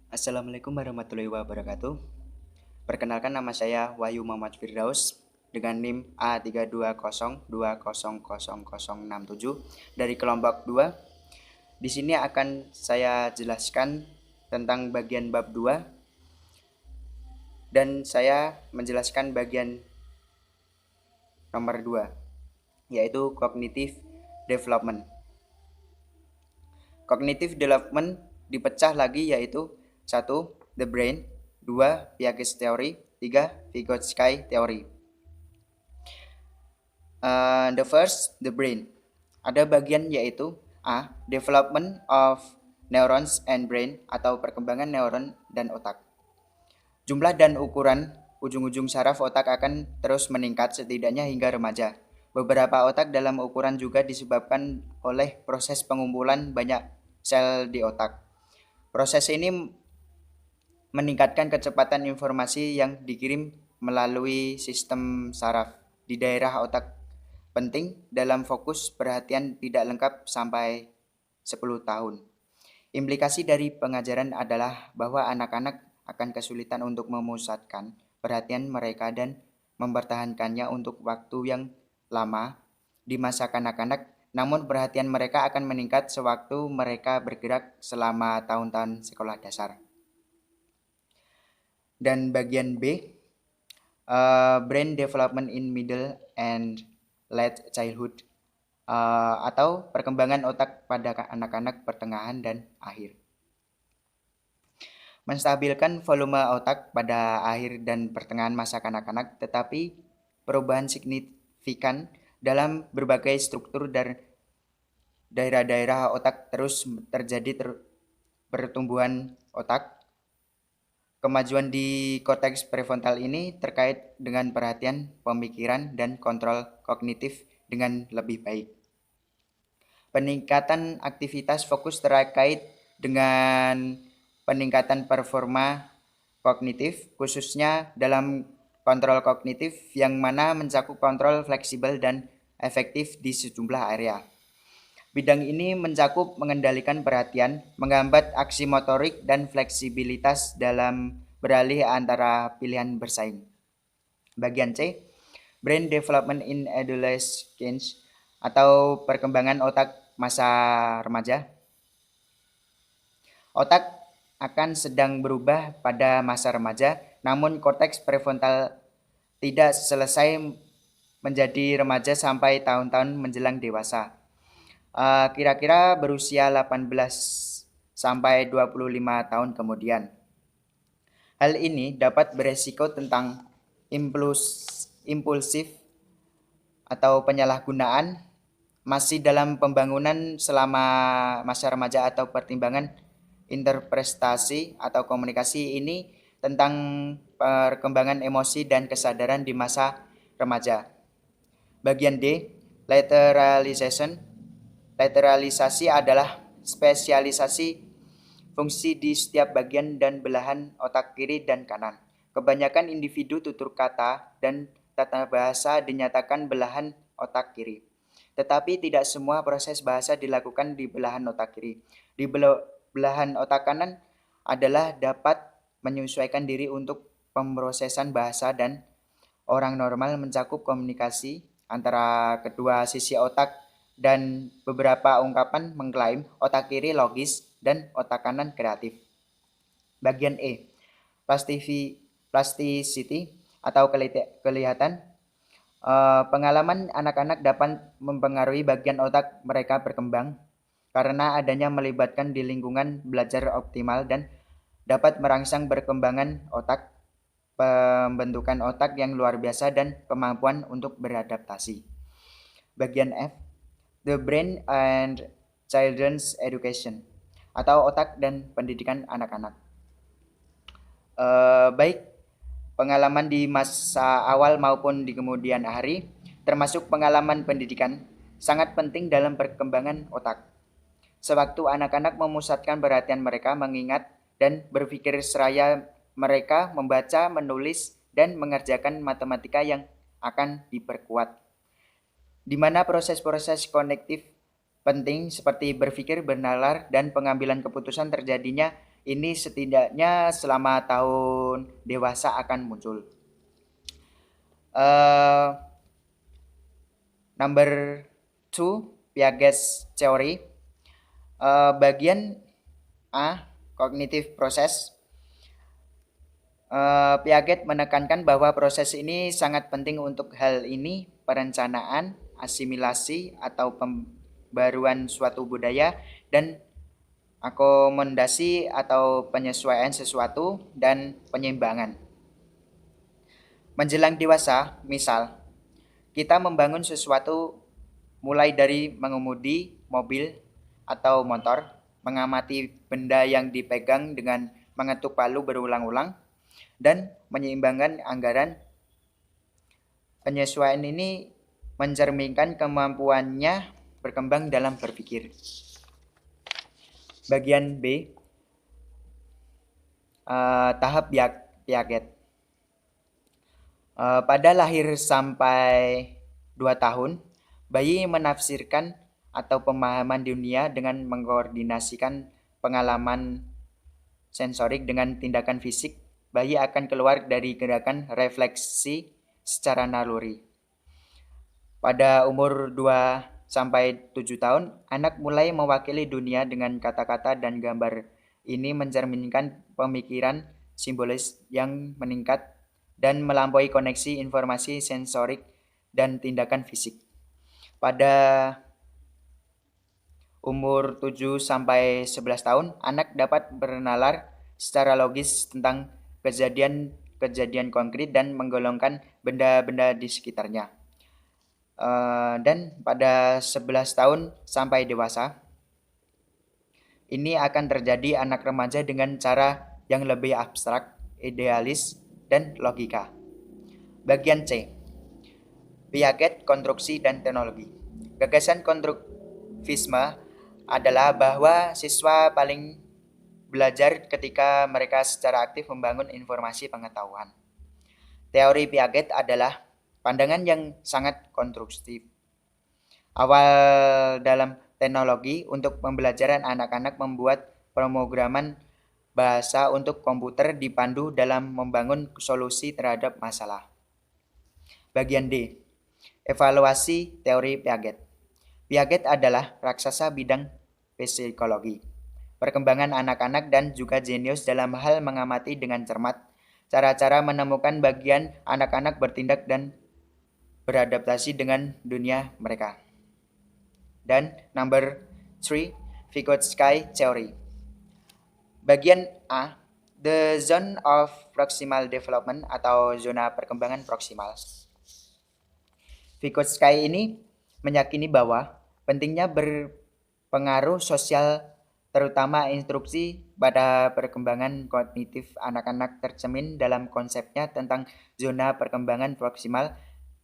Assalamualaikum warahmatullahi wabarakatuh. Perkenalkan, nama saya Wahyu Muhammad Firdaus dengan NIM A320200067 dari kelompok 2. Di sini akan saya jelaskan tentang bagian bab 2 dan saya menjelaskan bagian nomor 2, yaitu cognitive development. Cognitive development dipecah lagi, yaitu 1. The brain, 2. Piaget's theory, 3. Vygotsky theory. The first, the brain. Ada bagian yaitu A. Development of neurons and brain, atau perkembangan neuron dan otak. Jumlah dan ukuran ujung-ujung saraf otak akan terus meningkat setidaknya hingga remaja. Beberapa otak dalam ukuran juga disebabkan oleh proses pengumpulan banyak sel di otak. Proses ini meningkatkan kecepatan informasi yang dikirim melalui sistem saraf di daerah otak penting dalam fokus perhatian tidak lengkap sampai 10 tahun. Implikasi dari pengajaran adalah bahwa anak-anak akan kesulitan untuk memusatkan perhatian mereka dan mempertahankannya untuk waktu yang lama di masa kanak-kanak, namun perhatian mereka akan meningkat sewaktu mereka bergerak selama tahun-tahun sekolah dasar. Dan bagian B, brain development in middle and late childhood, atau perkembangan otak pada anak-anak pertengahan dan akhir. Menstabilkan volume otak pada akhir dan pertengahan masa kanak-kanak, tetapi perubahan signifikan dalam berbagai struktur dan daerah-daerah otak terus terjadi. Pertumbuhan otak, kemajuan di korteks prefrontal ini terkait dengan perhatian, pemikiran, dan kontrol kognitif dengan lebih baik. Peningkatan aktivitas fokus terkait dengan peningkatan performa kognitif, khususnya dalam kontrol kognitif yang mana mencakup kontrol fleksibel dan efektif di sejumlah area. Bidang ini mencakup mengendalikan perhatian, menghambat aksi motorik, dan fleksibilitas dalam beralih antara pilihan bersaing. Bagian C, brain development in adolescence, atau perkembangan otak masa remaja. Otak akan sedang berubah pada masa remaja, namun korteks prefrontal tidak selesai menjadi remaja sampai tahun-tahun menjelang dewasa. Kira-kira berusia 18 sampai 25 tahun kemudian. Hal ini dapat beresiko tentang impulsif atau penyalahgunaan masih dalam pembangunan selama masa remaja, atau pertimbangan interpretasi atau komunikasi ini tentang perkembangan emosi dan kesadaran di masa remaja. Bagian D, lateralization. Lateralisasi adalah spesialisasi fungsi di setiap bagian dan belahan otak kiri dan kanan. Kebanyakan individu tutur kata dan tata bahasa dinyatakan belahan otak kiri. Tetapi tidak semua proses bahasa dilakukan di belahan otak kiri. Di belahan otak kanan adalah dapat menyesuaikan diri untuk pemrosesan bahasa, dan orang normal mencakup komunikasi antara kedua sisi otak, dan beberapa ungkapan mengklaim otak kiri logis dan otak kanan kreatif. Bagian E, plasticity atau kelihatan. Pengalaman anak-anak dapat mempengaruhi bagian otak mereka berkembang karena adanya melibatkan di lingkungan belajar optimal dan dapat merangsang perkembangan otak, pembentukan otak yang luar biasa, dan kemampuan untuk beradaptasi. Bagian F, the brain and children's education, atau otak dan pendidikan anak-anak. Baik pengalaman di masa awal maupun di kemudian hari, termasuk pengalaman pendidikan, sangat penting dalam perkembangan otak. Sewaktu anak-anak memusatkan perhatian mereka, mengingat dan berpikir seraya mereka membaca, menulis, dan mengerjakan matematika yang akan diperkuat, di mana proses-proses kognitif penting seperti berpikir, bernalar, dan pengambilan keputusan terjadinya ini setidaknya selama tahun dewasa akan muncul. Number 2, Piaget's Theory. Bagian A, Cognitive Process. Piaget menekankan bahwa proses ini sangat penting untuk hal ini, perencanaan, asimilasi atau pembaruan suatu budaya, dan akomodasi atau penyesuaian sesuatu, dan penyeimbangan. Menjelang dewasa, misal, kita membangun sesuatu mulai dari mengemudi mobil atau motor, mengamati benda yang dipegang dengan mengetuk palu berulang-ulang, dan menyeimbangkan anggaran. Penyesuaian ini mencerminkan kemampuannya berkembang dalam berpikir. Bagian B, tahap Piaget. Pada lahir sampai 2 tahun, bayi menafsirkan atau pemahaman dunia dengan mengkoordinasikan pengalaman sensorik dengan tindakan fisik. Bayi akan keluar dari gerakan refleksi secara naluri. Pada umur 2 sampai 7 tahun, anak mulai mewakili dunia dengan kata-kata dan gambar. Ini mencerminkan pemikiran simbolis yang meningkat dan melampaui koneksi informasi sensorik dan tindakan fisik. Pada umur 7 sampai 11 tahun, anak dapat bernalar secara logis tentang kejadian konkret dan menggolongkan benda-benda di sekitarnya. Dan pada 11 tahun sampai dewasa, ini akan terjadi anak remaja dengan cara yang lebih abstrak, idealis, dan logika. Bagian C, Piaget, konstruksi dan teknologi. Gagasan konstruktivisme adalah bahwa siswa paling belajar ketika mereka secara aktif membangun informasi pengetahuan. Teori Piaget adalah pandangan yang sangat konstruktif. Awal dalam teknologi untuk pembelajaran, anak-anak membuat pemrograman bahasa untuk komputer dipandu dalam membangun solusi terhadap masalah. Bagian D, evaluasi teori Piaget. Piaget adalah raksasa bidang psikologi, perkembangan anak-anak dan juga jenius dalam hal mengamati dengan cermat cara-cara menemukan bagian anak-anak bertindak dan beradaptasi dengan dunia mereka. Dan number 3, Vygotsky Theory. Bagian A, the zone of proximal development atau zona perkembangan proksimal. Vygotsky ini meyakini bahwa pentingnya berpengaruh sosial, terutama instruksi pada perkembangan kognitif anak-anak, tercermin dalam konsepnya tentang zona perkembangan proksimal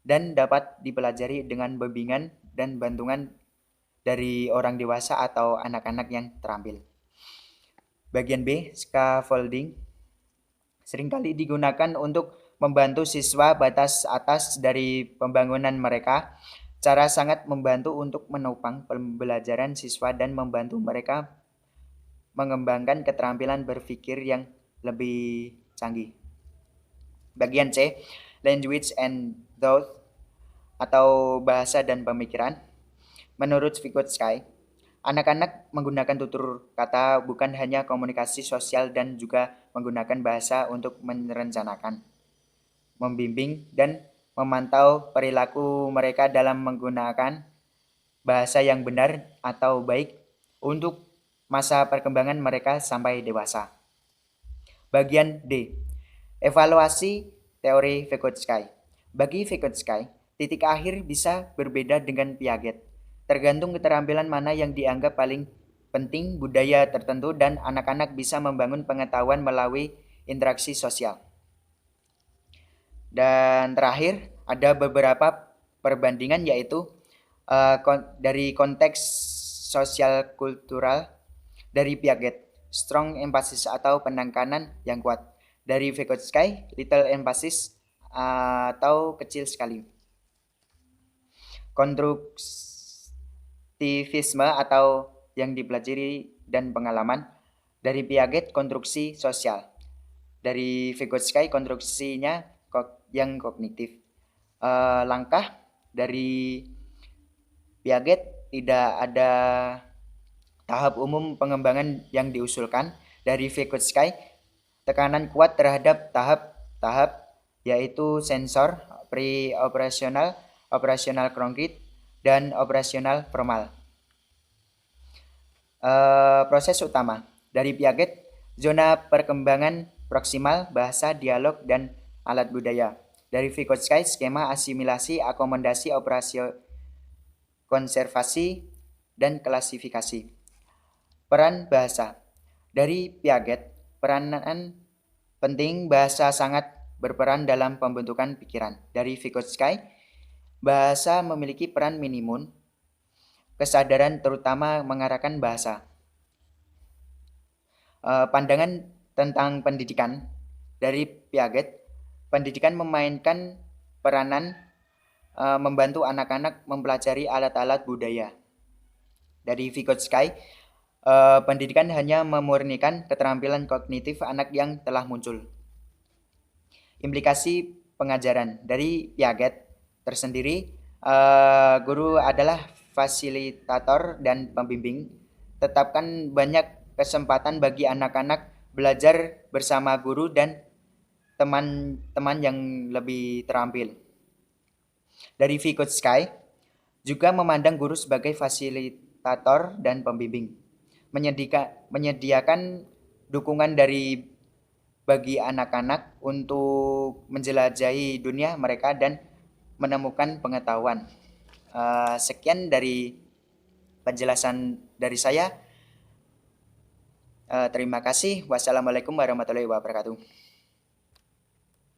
dan dapat dipelajari dengan bimbingan dan bantuan dari orang dewasa atau anak-anak yang terampil. Bagian B, scaffolding, seringkali digunakan untuk membantu siswa batas atas dari pembangunan mereka. Cara sangat membantu untuk menopang pembelajaran siswa dan membantu mereka mengembangkan keterampilan berpikir yang lebih canggih. Bagian C, language and thought atau bahasa dan pemikiran. Menurut Vygotsky, anak-anak menggunakan tutur kata bukan hanya komunikasi sosial dan juga menggunakan bahasa untuk merencanakan, membimbing, dan memantau perilaku mereka dalam menggunakan bahasa yang benar atau baik untuk masa perkembangan mereka sampai dewasa. Bagian D, evaluasi teori Vygotsky. Bagi Vygotsky, titik akhir bisa berbeda dengan Piaget, tergantung keterampilan mana yang dianggap paling penting, budaya tertentu, dan anak-anak bisa membangun pengetahuan melalui interaksi sosial. Dan terakhir, ada beberapa perbandingan yaitu dari konteks sosial kultural dari Piaget, strong emphasis atau penekanan yang kuat. Dari Vygotsky, little emphasis atau kecil sekali. Konstruktivisme atau yang dipelajari dan pengalaman. Dari Piaget konstruksi sosial. Dari Vygotsky konstruksinya yang kognitif. Langkah dari Piaget tidak ada tahap umum pengembangan yang diusulkan. Dari Vygotsky tekanan kuat terhadap tahap-tahap yaitu sensor, pre-operasional, operasional konkret, dan operasional formal. Proses utama dari Piaget, zona perkembangan proksimal, bahasa, dialog, dan alat budaya. Dari Vygotsky, skema asimilasi, akomodasi, operasi, konservasi, dan klasifikasi. Peran bahasa. Dari Piaget, peranan penting bahasa sangat berperan dalam pembentukan pikiran. Dari Vygotsky, bahasa memiliki peran minimum kesadaran terutama mengarahkan bahasa. Pandangan tentang pendidikan dari Piaget, pendidikan memainkan peranan membantu anak-anak mempelajari alat-alat budaya. Dari Vygotsky, pendidikan hanya memurnikan keterampilan kognitif anak yang telah muncul. Implikasi pengajaran dari Piaget tersendiri, guru adalah fasilitator dan pembimbing. Tetapkan banyak kesempatan bagi anak-anak belajar bersama guru dan teman-teman yang lebih terampil. Dari Vygotsky juga memandang guru sebagai fasilitator dan pembimbing, menyediakan dukungan bagi anak-anak untuk menjelajahi dunia mereka dan menemukan pengetahuan. Sekian dari penjelasan dari saya. Terima kasih. Wassalamualaikum warahmatullahi wabarakatuh.